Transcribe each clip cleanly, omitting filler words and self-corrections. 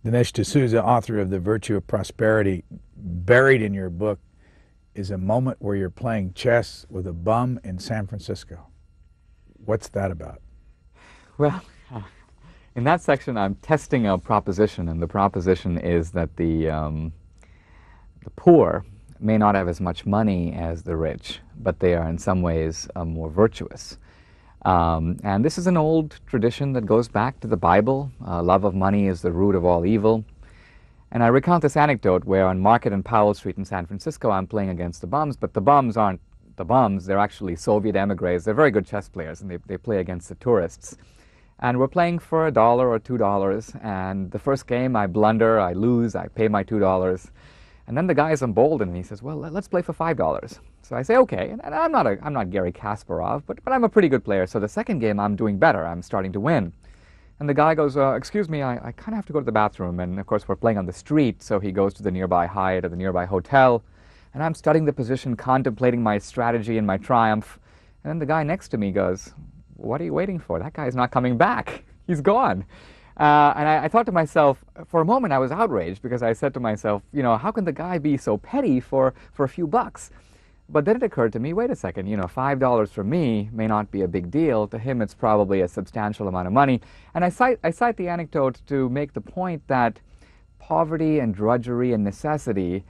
Dinesh DSouza, author of The Virtue of Prosperity, buried in your book is a moment where you're playing chess with a bum in San Francisco. What's that about? Well, in that section, I'm testing a proposition, and the proposition is that the poor may not have as much money as the rich, but they are in some ways more virtuous. And this is an old tradition that goes back to the Bible. Love of money is the root of all evil. And I recount this anecdote where on Market and Powell Street in San Francisco, I'm playing against the bums, but the bums aren't the bums. They're actually Soviet emigres. They're very good chess players, and they play against the tourists. And we're playing for $1 or $2, and the first game I blunder, I lose, I pay my $2. And then the guy is emboldened, and he says, well, let's play for $5. So I say, okay, and I'm not Garry Kasparov, but I'm a pretty good player. So the second game, I'm doing better. I'm starting to win. And the guy goes, excuse me, I kind of have to go to the bathroom. And of course, we're playing on the street, so he goes to the nearby Hyatt or the nearby hotel. And I'm studying the position, contemplating my strategy and my triumph. And then the guy next to me goes, what are you waiting for? That guy's not coming back. He's gone. And I thought to myself, for a moment I was outraged, because I said to myself, you know, how can the guy be so petty for a few bucks? But then it occurred to me, wait a second, you know, $5 for me may not be a big deal. To him, it's probably a substantial amount of money. And I cite the anecdote to make the point that poverty and drudgery and necessity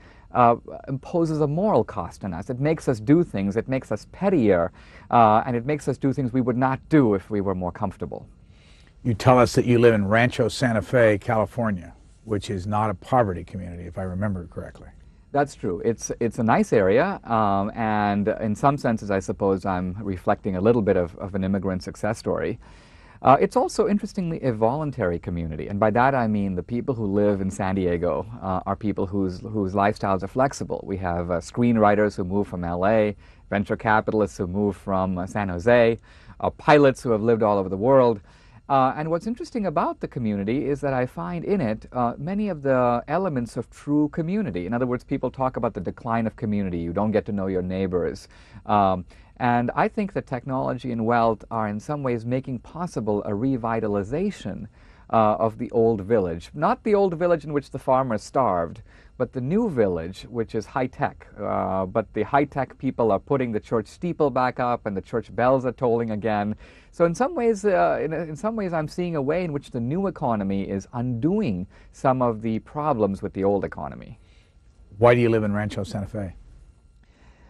imposes a moral cost on us. It makes us do things, it makes us pettier, and it makes us do things we would not do if we were more comfortable. You tell us that you live in Rancho Santa Fe, California, which is not a poverty community, if I remember correctly. That's true. It's a nice area, and in some senses, I suppose I'm reflecting a little bit of an immigrant success story. It's also, interestingly, a voluntary community, and by that I mean the people who live in San Diego are people whose lifestyles are flexible. We have screenwriters who move from LA, venture capitalists who move from San Jose, pilots who have lived all over the world. And what's interesting about the community is that I find in it many of the elements of true community. In other words, people talk about the decline of community. You don't get to know your neighbors. And I think that technology and wealth are in some ways making possible a revitalization of the old village. Not the old village in which the farmers starved, but the new village, which is high-tech. But the high-tech people are putting the church steeple back up, and the church bells are tolling again. So in some ways, I'm seeing a way in which the new economy is undoing some of the problems with the old economy. Why do you live in Rancho Santa Fe?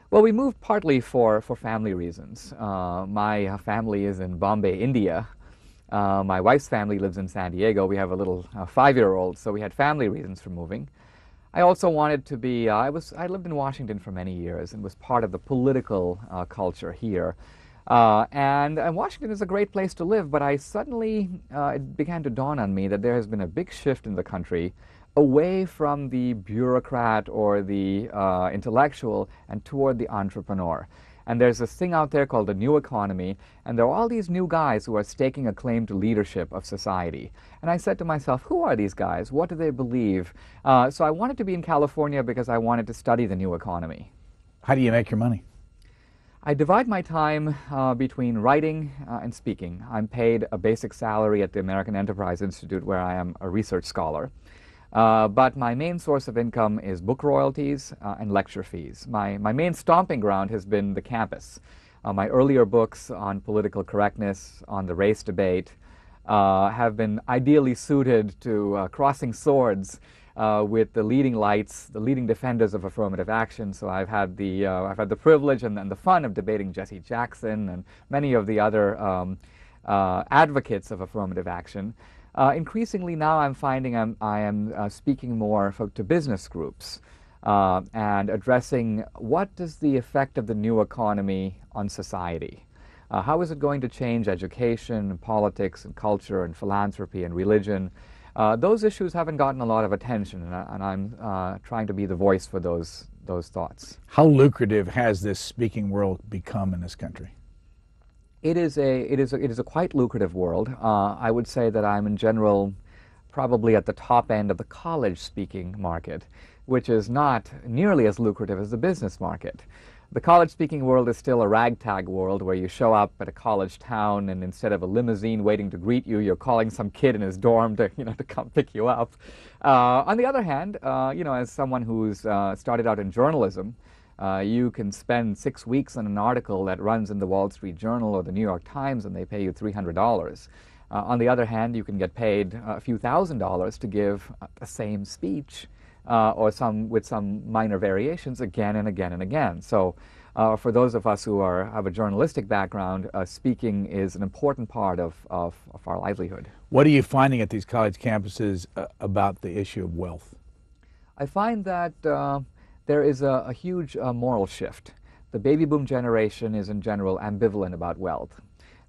Well, we moved partly for family reasons. My family is in Bombay, India. My wife's family lives in San Diego. We have a little 5-year-old, so we had family reasons for moving. I also wanted to be, I lived in Washington for many years and was part of the political culture here. And Washington is a great place to live, but I suddenly, it began to dawn on me that there has been a big shift in the country away from the bureaucrat or the intellectual and toward the entrepreneur. And there's this thing out there called the new economy, and there are all these new guys who are staking a claim to leadership of society. And I said to myself, who are these guys? What do they believe? So I wanted to be in California because I wanted to study the new economy. How do you make your money? I divide my time between writing and speaking. I'm paid a basic salary at the American Enterprise Institute, where I am a research scholar. But my main source of income is book royalties and lecture fees. My main stomping ground has been the campus. My earlier books on political correctness, on the race debate, have been ideally suited to crossing swords with the leading lights, the leading defenders of affirmative action. So I've had the privilege and the fun of debating Jesse Jackson and many of the other advocates of affirmative action. Increasingly now I'm finding I am speaking more to business groups and addressing what is the effect of the new economy on society. How is it going to change education, and politics, and culture, and philanthropy, and religion? Those issues haven't gotten a lot of attention, and I'm trying to be the voice for those thoughts. How lucrative has this speaking world become in this country? It is a quite lucrative world. I would say that I'm in general probably at the top end of the college speaking market, which is not nearly as lucrative as the business market. The college-speaking world is still a ragtag world where you show up at a college town and instead of a limousine waiting to greet you, you're calling some kid in his dorm to, to come pick you up. On the other hand, as someone who's started out in journalism, you can spend 6 weeks on an article that runs in the Wall Street Journal or the New York Times and they pay you $300. On the other hand, you can get paid a few $1,000s to give the same speech or with some minor variations again and again and again. So for those of us who have a journalistic background, speaking is an important part of our livelihood. What are you finding at these college campuses about the issue of wealth? I find that there is a huge moral shift. The baby boom generation is in general ambivalent about wealth.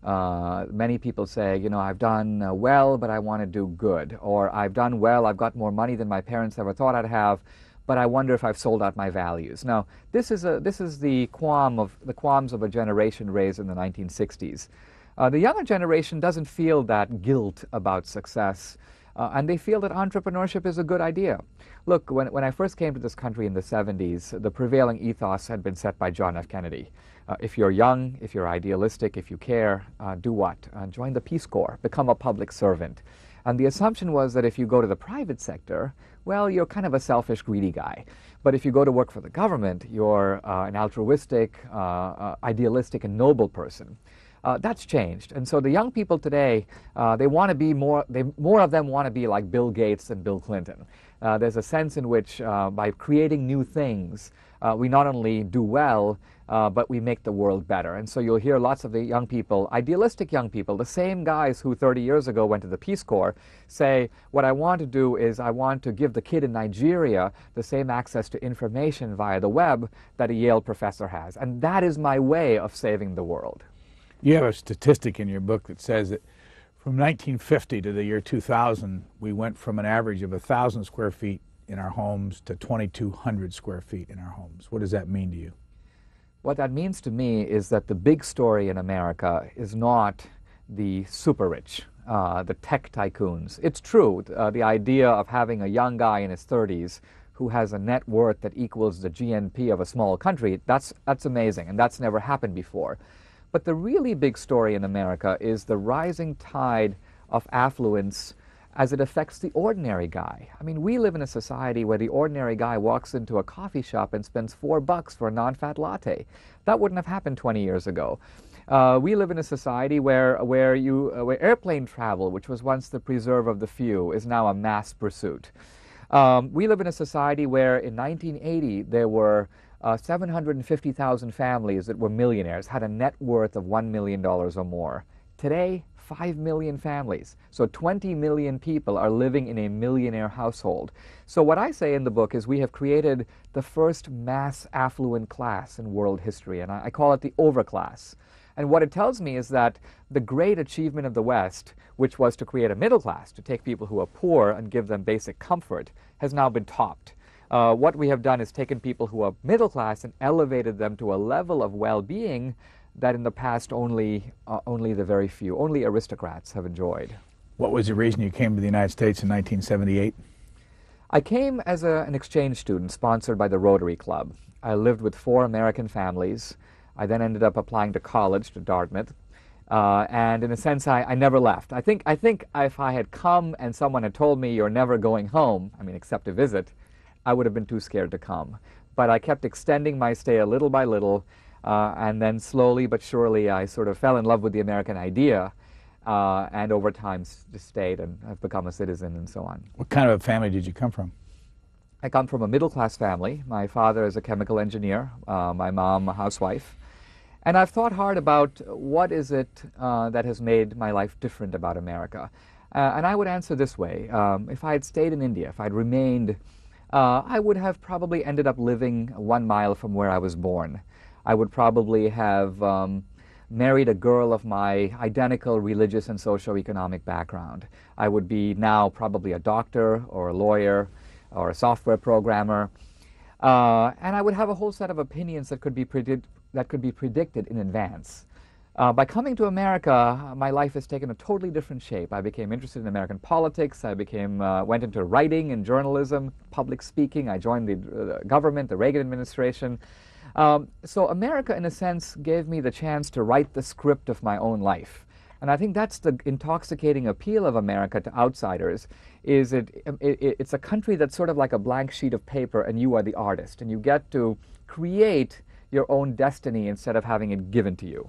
Many people say, I've done well, but I want to do good. Or I've done well, I've got more money than my parents ever thought I'd have, but I wonder if I've sold out my values. Now, this is the qualms of a generation raised in the 1960s. The younger generation doesn't feel that guilt about success, and they feel that entrepreneurship is a good idea. Look, when I first came to this country in the 70s, the prevailing ethos had been set by John F. Kennedy. If you're young, if you're idealistic, if you care, do what? Join the Peace Corps, become a public servant. And the assumption was that if you go to the private sector, well, you're kind of a selfish, greedy guy. But if you go to work for the government, you're an altruistic, idealistic, and noble person. That's changed. And so the young people today, they want to be more of them want to be like Bill Gates and Bill Clinton. There's a sense in which by creating new things, we not only do well, but we make the world better. And so you'll hear lots of the young people, idealistic young people, the same guys who 30 years ago went to the Peace Corps, say, what I want to do is I want to give the kid in Nigeria the same access to information via the web that a Yale professor has. And that is my way of saving the world. You have a statistic in your book that says that from 1950 to the year 2000, we went from an average of 1,000 square feet in our homes to 2,200 square feet in our homes. What does that mean to you? What that means to me is that the big story in America is not the super rich, the tech tycoons. It's true, the idea of having a young guy in his 30s who has a net worth that equals the GNP of a small country, that's amazing, and that's never happened before. But the really big story in America is the rising tide of affluence as it affects the ordinary guy. I mean, we live in a society where the ordinary guy walks into a coffee shop and spends $4 for a non-fat latte. That wouldn't have happened 20 years ago. We live in a society where airplane travel, which was once the preserve of the few, is now a mass pursuit. We live in a society where in 1980 there were 750,000 families that were millionaires, had a net worth of $1 million or more. Today, 5 million families. So 20 million people are living in a millionaire household. So what I say in the book is we have created the first mass affluent class in world history, and I call it the overclass. And what it tells me is that the great achievement of the West, which was to create a middle class, to take people who are poor and give them basic comfort, has now been topped. What we have done is taken people who are middle class and elevated them to a level of well-being that in the past only the very few, only aristocrats have enjoyed. What was the reason you came to the United States in 1978? I came as an exchange student sponsored by the Rotary Club. I lived with 4 American families. I then ended up applying to college, to Dartmouth. And in a sense, I never left. I think if I had come and someone had told me you're never going home, I mean, except to visit, I would have been too scared to come. But I kept extending my stay a little by little, and then slowly but surely I sort of fell in love with the American idea, and over time just stayed and I've become a citizen and so on. What kind of a family did you come from? I come from a middle-class family. My father is a chemical engineer, my mom a housewife. And I've thought hard about what is it that has made my life different about America. And I would answer this way. If I had stayed in India, if I'd remained, I would have probably ended up living 1 mile from where I was born. I would probably have married a girl of my identical religious and socioeconomic background. I would be now probably a doctor or a lawyer or a software programmer. And I would have a whole set of opinions that could be predicted in advance. By coming to America, my life has taken a totally different shape. I became interested in American politics. I went into writing and journalism, public speaking. I joined the government, the Reagan administration. So America, in a sense, gave me the chance to write the script of my own life. And I think that's the intoxicating appeal of America to outsiders, is it's a country that's sort of like a blank sheet of paper, and you are the artist, and you get to create your own destiny instead of having it given to you.